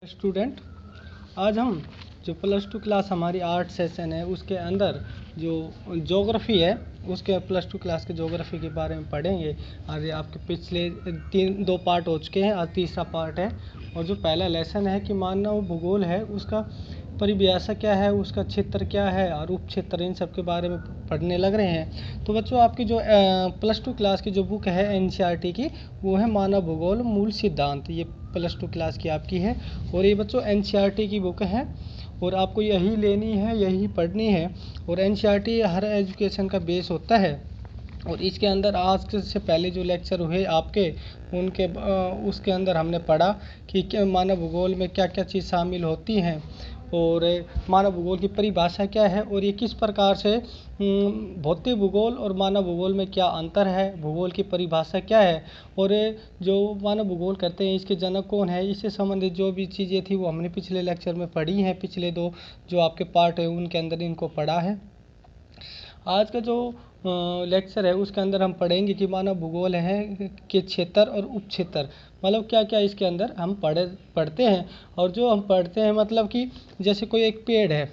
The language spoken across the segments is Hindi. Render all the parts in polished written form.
स्टूडेंट, आज हम जो +2 क्लास हमारी आर्ट सेशन है उसके अंदर जो ज्योग्राफी है उसके +2 क्लास के ज्योग्राफी के बारे में पढ़ेंगे। आज आपके पिछले दो पार्ट हो चुके हैं, आज तीसरा पार्ट है। और जो पहला लेसन है कि मानव भूगोल है उसका परिभाषा क्या है, उसका क्षेत्र क्या है और उप क्षेत्र, इन सब के बारे में पढ़ने लग रहे हैं। तो बच्चों, आपकी जो +2 क्लास की जो बुक है NCERT की, वो है मानव भूगोल मूल सिद्धांत। ये +2 क्लास की आपकी है और ये बच्चों NCERT की बुक है और आपको यही लेनी है, यही पढ़नी है। और NCERT हर एजुकेशन का बेस होता है। और इसके अंदर आज से पहले जो लेक्चर हुए आपके उनके उसके अंदर हमने पढ़ा कि मानव भूगोल में क्या क्या चीज़ शामिल होती हैं और मानव भूगोल की परिभाषा क्या है और ये किस प्रकार से भौतिक भूगोल और मानव भूगोल में क्या अंतर है, भूगोल की परिभाषा क्या है और जो मानव भूगोल करते हैं इसके जनक कौन है, इससे संबंधित जो भी चीज़ें थी वो हमने पिछले लेक्चर में पढ़ी हैं। पिछले दो जो आपके पार्ट है उनके अंदर इनको पढ़ा है। आज का जो लेक्चर है उसके अंदर हम पढ़ेंगे कि मानव भूगोल है के क्षेत्र और उप क्षेत्र, मतलब क्या क्या इसके अंदर हम पढ़ते हैं। और जो हम पढ़ते हैं मतलब कि जैसे कोई एक पेड़ है,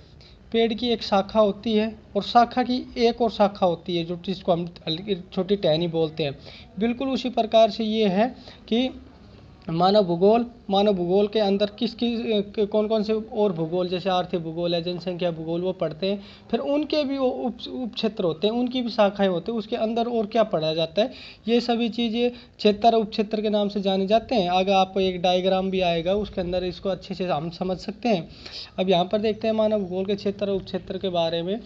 पेड़ की एक शाखा होती है और शाखा की एक और शाखा होती है जो जिसको हम छोटी टहनी बोलते हैं। बिल्कुल उसी प्रकार से ये है कि मानव भूगोल के अंदर कौन कौन से और भूगोल, जैसे आर्थिक भूगोल है, जनसंख्या भूगोल, वो पढ़ते हैं। फिर उनके भी वो उप क्षेत्र होते हैं, उनकी भी शाखाएं होती हैं, उसके अंदर और क्या पढ़ा जाता है, ये सभी चीज़ें क्षेत्र और उप क्षेत्र के नाम से जाने जाते हैं। आगे आपको एक डायग्राम भी आएगा, उसके अंदर इसको अच्छे से हम समझ सकते हैं। अब यहाँ पर देखते हैं मानव भूगोल के क्षेत्र और उप क्षेत्र के बारे में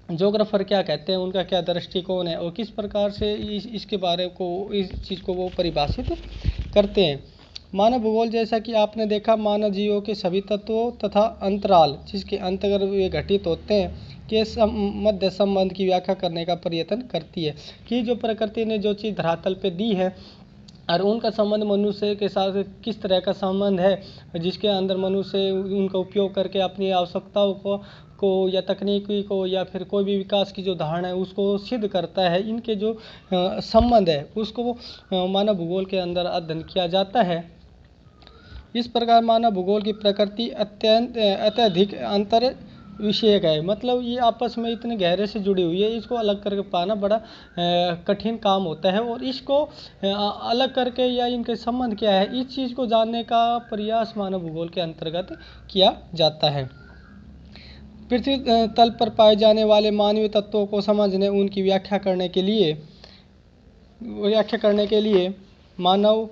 ज्योग्राफर क्या कहते हैं, उनका क्या दृष्टिकोण है और किस प्रकार से इसके बारे को, इस चीज़ को वो परिभाषित करते हैं। मानव भूगोल, जैसा कि आपने देखा, मानव जीवों के सभी तत्वों तथा अंतराल जिसके अंतर्गत वे घटित होते हैं के मध्य संबंध की व्याख्या करने का प्रयत्न करती है कि जो प्रकृति ने जो चीज़ धरातल पे दी है और उनका संबंध मनुष्य के साथ किस तरह का संबंध है, जिसके अंदर मनुष्य उनका उपयोग करके अपनी आवश्यकताओं को या तकनीकी को या फिर कोई भी विकास की जो धारणा है उसको सिद्ध करता है। इनके जो संबंध है उसको मानव भूगोल के अंदर अध्ययन किया जाता है। इस प्रकार मानव भूगोल की प्रकृति अत्यधिक अंतर विषयक है, मतलब ये आपस में इतने गहरे से जुड़ी हुई है, इसको अलग करके पाना बड़ा कठिन काम होता है। और इसको अलग करके या इनके संबंध क्या है, इस चीज़ को जानने का प्रयास मानव भूगोल के अंतर्गत किया जाता है। पृथ्वी तल पर पाए जाने वाले मानवीय तत्वों को समझने, उनकी व्याख्या करने के लिए मानव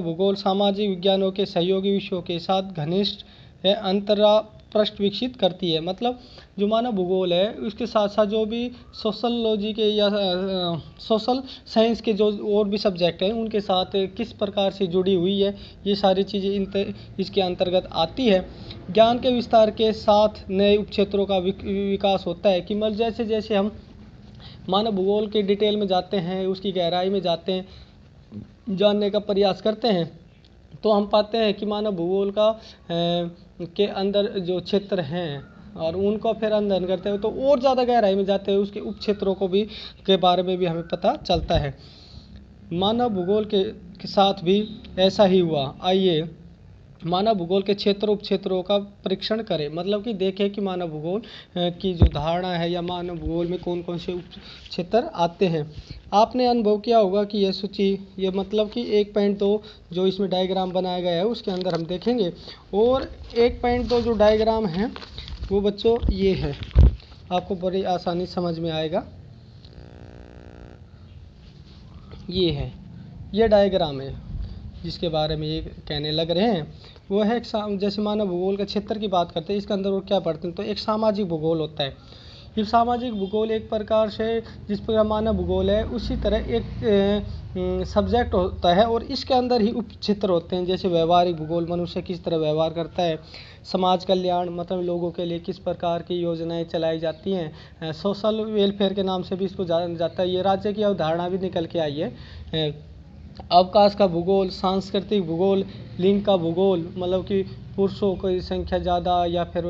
भूगोल सामाजिक विज्ञानों के सहयोगी विषयों के साथ घनिष्ठ अंतरपृष्ठ विकसित करती है। मतलब जो मानव भूगोल है उसके साथ साथ जो भी सोशलॉजी के या सोशल साइंस के जो और भी सब्जेक्ट हैं उनके साथ किस प्रकार से जुड़ी हुई है, ये सारी चीज़ें इसके अंतर्गत आती है। ज्ञान के विस्तार के साथ नए उपक्षेत्रों का विकास होता है कि मतलब जैसे जैसे हम मानव भूगोल के डिटेल में जाते हैं, उसकी गहराई में जाते हैं, जानने का प्रयास करते हैं, तो हम पाते हैं कि मानव भूगोल का के अंदर जो क्षेत्र हैं और उनको फिर अध्ययन करते हैं तो और ज़्यादा गहराई में जाते हैं, उसके उप क्षेत्रों को भी के बारे में भी हमें पता चलता है। मानव भूगोल के साथ भी ऐसा ही हुआ। आइए मानव भूगोल के क्षेत्र उप क्षेत्रों का परीक्षण करें, मतलब कि देखें कि मानव भूगोल की जो धारणा है या मानव भूगोल में कौन कौन से उप क्षेत्र आते हैं। आपने अनुभव किया होगा कि यह सूची, ये मतलब कि 1.2 जो इसमें डायग्राम बनाया गया है उसके अंदर हम देखेंगे। और 1.2 जो डायग्राम है वो बच्चों ये है, आपको बड़ी आसानी समझ में आएगा। ये है, ये डायग्राम है जिसके बारे में ये कहने लग रहे हैं। वो है जैसे मानव भूगोल का क्षेत्र की बात करते हैं, इसके अंदर वो क्या पढ़ते हैं, तो एक सामाजिक भूगोल होता है। ये सामाजिक भूगोल एक प्रकार से जिस प्रकार मानव भूगोल है उसी तरह एक सब्जेक्ट होता है और इसके अंदर ही उप क्षेत्र होते हैं। जैसे व्यवहारिक भूगोल, मनुष्य किस तरह व्यवहार करता है, समाज कल्याण, मतलब लोगों के लिए किस प्रकार की योजनाएं चलाई जाती हैं, सोशल वेलफेयर के नाम से भी इसको जाना जाता है। ये राज्य की अवधारणा भी निकल के आई है। अवकाश का भूगोल, सांस्कृतिक भूगोल, लिंग का भूगोल, मतलब कि पुरुषों की संख्या ज़्यादा या फिर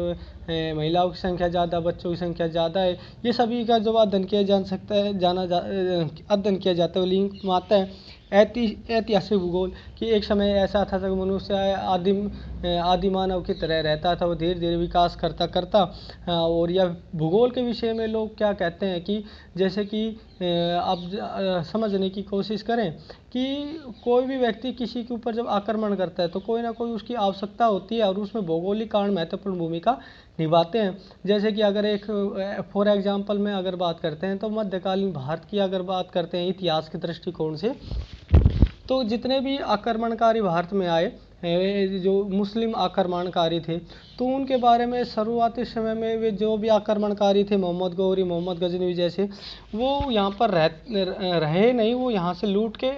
महिलाओं की संख्या ज़्यादा, बच्चों की संख्या ज़्यादा है, ये सभी का जो अध्ययन किया जा सकता है, अध्ययन किया जाता है, लिंग में आता है। ऐतिहासिक भूगोल कि एक समय ऐसा था जब मनुष्य आदि मानव की तरह रहता था, वो धीरे धीरे विकास करता करता और यह भूगोल के विषय में लोग क्या कहते हैं कि जैसे कि आप समझने की कोशिश करें कि कोई भी व्यक्ति किसी के ऊपर जब आक्रमण करता है तो कोई ना कोई उसकी आवश्यकता होती है और उसमें भौगोलिक कारण महत्वपूर्ण भूमिका निभाते हैं। जैसे कि अगर एक फॉर एग्जांपल में अगर बात करते हैं तो मध्यकालीन भारत की अगर बात करते हैं इतिहास के दृष्टिकोण से, तो जितने भी आक्रमणकारी भारत में आए जो मुस्लिम आक्रमणकारी थे, तो उनके बारे में शुरुआती समय में वे जो भी आक्रमणकारी थे, मोहम्मद गौरी, मोहम्मद गजनवी जैसे, वो यहाँ पर रहे नहीं, वो यहाँ से लूट के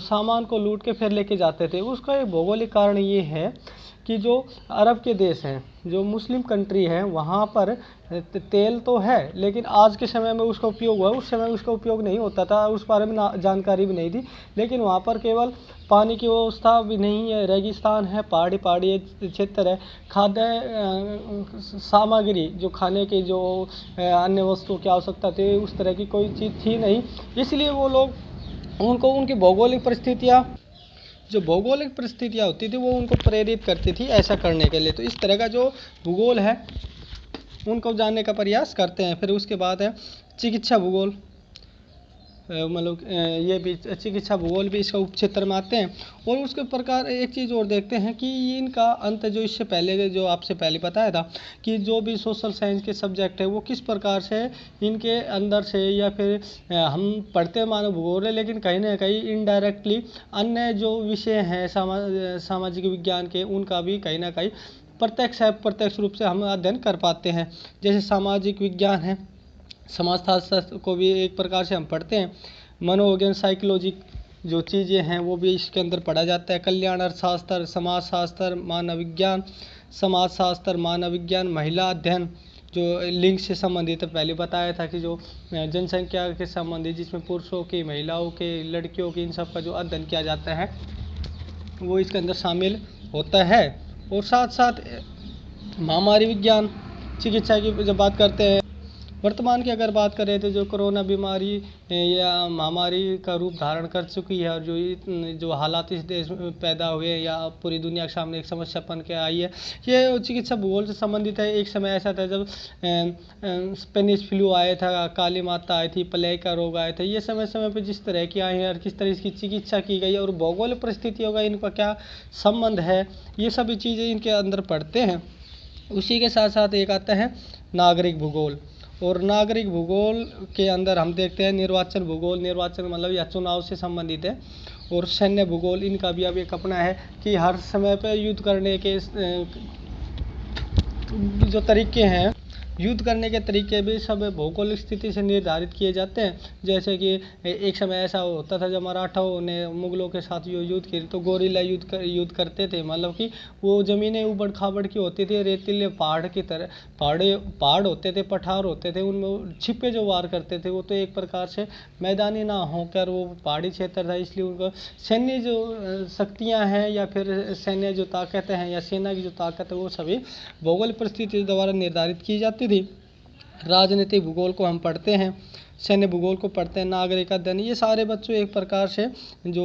सामान को लूट के फिर लेके जाते थे। उसका एक भौगोलिक कारण ये है कि जो अरब के देश हैं, जो मुस्लिम कंट्री है, वहाँ पर तेल तो है लेकिन आज के समय में उसका उपयोग हुआ, उस समय उसका उपयोग नहीं होता था, उस बारे में जानकारी भी नहीं थी। लेकिन वहाँ पर केवल पानी की व्यवस्था भी नहीं है, रेगिस्तान है, पहाड़ी क्षेत्र है, खाद्य सामग्री जो खाने की जो अन्य वस्तुओं की आवश्यकता थी उस तरह की कोई चीज़ थी नहीं, इसलिए वो लोग उनको उनकी भौगोलिक परिस्थितियाँ होती थी वो उनको प्रेरित करती थी ऐसा करने के लिए। तो इस तरह का जो भूगोल है उनको जानने का प्रयास करते हैं। फिर उसके बाद है चिकित्सा भूगोल, मतलब ये भी चिकित्सा भूगोल भी इसका उपक्षेत्र में आते हैं। और उसके प्रकार एक चीज़ और देखते हैं कि इनका अंत जो इससे पहले जो आपसे पहले बताया था कि जो भी सोशल साइंस के सब्जेक्ट है वो किस प्रकार से इनके अंदर से या फिर हम पढ़ते मानव भूगोल है लेकिन कहीं ना कहीं इनडायरेक्टली अन्य जो विषय हैं सामाजिक विज्ञान के उनका भी कहीं ना कहीं प्रत्यक्ष रूप से हम अध्ययन कर पाते हैं। जैसे सामाजिक विज्ञान है, समाजशास्त्र को भी एक प्रकार से हम पढ़ते हैं। मनोविज्ञान, साइकोलॉजी जो चीज़ें हैं वो भी इसके अंदर पढ़ा जाता है। कल्याण अर्थशास्त्र, समाजशास्त्र, मानव विज्ञान, समाजशास्त्र, मानव विज्ञान, महिला अध्ययन जो लिंग से संबंधित पहले बताया था कि जो जनसंख्या के संबंधित जिसमें पुरुषों की, महिलाओं के, लड़कियों की, इन सब का जो अध्ययन किया जाता है वो इसके अंदर शामिल होता है। और साथ साथ महामारी विज्ञान, चिकित्सा की जब बात करते हैं, वर्तमान की अगर बात करें तो जो कोरोना बीमारी या महामारी का रूप धारण कर चुकी है और जो हालात इस देश में पैदा हुए या पूरी दुनिया के सामने एक समस्या बन के आई है, ये चिकित्सा भूगोल से संबंधित है। एक समय ऐसा था जब स्पेनिश फ्लू आया था, काली माता आई थी, प्लेग का रोग आया था। ये समय समय पर जिस तरह की आए हैं और किस तरह इसकी चिकित्सा की गई और भौगोलिक परिस्थितियों का इनका क्या संबंध है, ये सभी चीज़ें इनके अंदर पढ़ते हैं। उसी के साथ साथ एक आता है नागरिक भूगोल, और नागरिक भूगोल के अंदर हम देखते हैं निर्वाचन भूगोल। निर्वाचन मतलब यह चुनाव से संबंधित है। और सैन्य भूगोल, इनका भी अब एक अपना है कि हर समय पर युद्ध करने के जो तरीके हैं, युद्ध करने के तरीके भी सब भौगोलिक स्थिति से निर्धारित किए जाते हैं। जैसे कि एक समय ऐसा होता था जब मराठाओं ने मुगलों के साथ युद्ध किया तो गोरिल्ला युद्ध करते थे, मतलब कि वो ज़मीनें उबड़ खाबड़ की होती थी, रेतीले पहाड़ की तरह पहाड़ होते थे, पठार होते थे, उनमें छिपे जो वार करते थे वो तो एक प्रकार से मैदानी ना होकर वो पहाड़ी क्षेत्र था, इसलिए उनको सैन्य जो शक्तियाँ हैं या फिर सैन्य जो ताकतें हैं या सेना की जो ताकत है वो सभी भौगोलिक परिस्थिति द्वारा निर्धारित की जाती थी। राजनीतिक भूगोल को हम पढ़ते हैं, सैन्य भूगोल को पढ़ते हैं, नागरिक अध्ययन, ये सारे बच्चों एक प्रकार से जो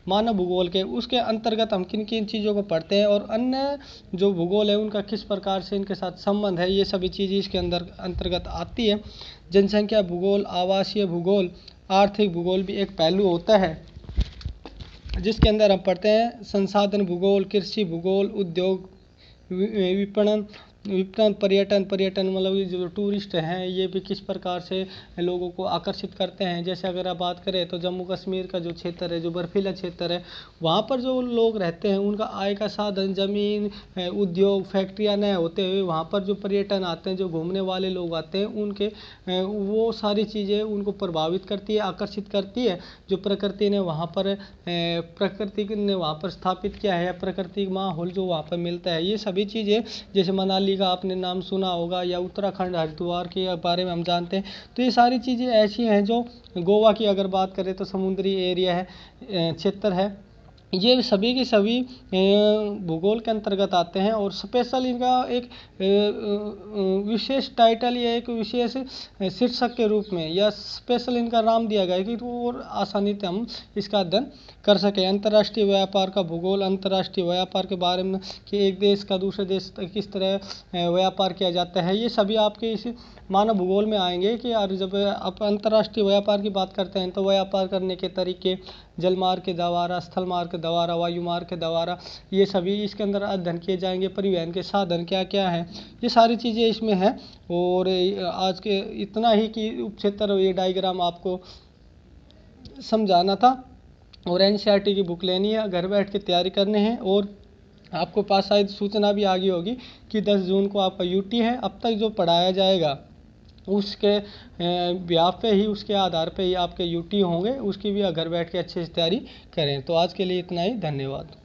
मानव भूगोल के उसके अंतर्गत हम किन किन चीज़ों को पढ़ते हैं और अन्य जो भूगोल है उनका किस प्रकार से इनके साथ संबंध है, ये सभी चीज़ें इसके अंतर्गत आती है। जनसंख्या भूगोल, आवासीय भूगोल, आर्थिक भूगोल भी एक पहलू होता है जिसके अंदर हम पढ़ते हैं संसाधन भूगोल, कृषि भूगोल, उद्योग, विपणन, पर्यटन मतलब ये जो टूरिस्ट हैं ये भी किस प्रकार से लोगों को आकर्षित करते हैं। जैसे अगर आप बात करें तो जम्मू कश्मीर का जो क्षेत्र है, जो बर्फीला क्षेत्र है, वहाँ पर जो लोग रहते हैं उनका आय का साधन ज़मीन, उद्योग, फैक्ट्रियाँ न होते हुए वहाँ पर जो पर्यटन आते हैं, जो घूमने वाले लोग आते हैं, उनके वो सारी चीज़ें उनको प्रभावित करती है, आकर्षित करती है। जो प्रकृति ने वहाँ पर स्थापित किया है, प्राकृतिक माहौल जो वहाँ पर मिलता है, ये सभी चीज़ें, जैसे मनाली का आपने नाम सुना होगा या उत्तराखंड हरिद्वार के बारे में हम जानते हैं, तो ये सारी चीज़ें ऐसी हैं। जो गोवा की अगर बात करें तो समुद्री एरिया है, क्षेत्र है, ये सभी के सभी भूगोल के अंतर्गत आते हैं। और स्पेशल इनका एक विशेष टाइटल या एक विशेष शीर्षक के रूप में या स्पेशल इनका नाम दिया गया है कि तो और आसानी से हम इसका अध्ययन कर सकें। अंतर्राष्ट्रीय व्यापार का भूगोल, अंतर्राष्ट्रीय व्यापार के बारे में कि एक देश का दूसरे देश तक किस तरह व्यापार किया जाता है, ये सभी आपके इस मानव भूगोल में आएंगे। कि और जब आप अंतर्राष्ट्रीय व्यापार की बात करते हैं तो व्यापार करने के तरीके, जल मार्ग के द्वारा, स्थल मार्ग के द्वारा, वायु मार्ग के द्वारा, ये सभी इसके अंदर अध्ययन किए जाएंगे। परिवहन के साधन क्या क्या हैं, ये सारी चीज़ें इसमें हैं। और आज के इतना ही कि उपक्षेत्र ये डायग्राम आपको समझाना था। और एनसीईआरटी की बुक लेनी है, घर बैठ के तैयारी करने हैं। और आपको पास शायद सूचना भी आ गई होगी कि 10 जून को आपका यूटी है। अब तक जो पढ़ाया जाएगा उसके ब्याह पे ही, उसके आधार पे ही आपके यूटी होंगे, उसकी भी घर बैठ के अच्छे से तैयारी करें। तो आज के लिए इतना ही, धन्यवाद।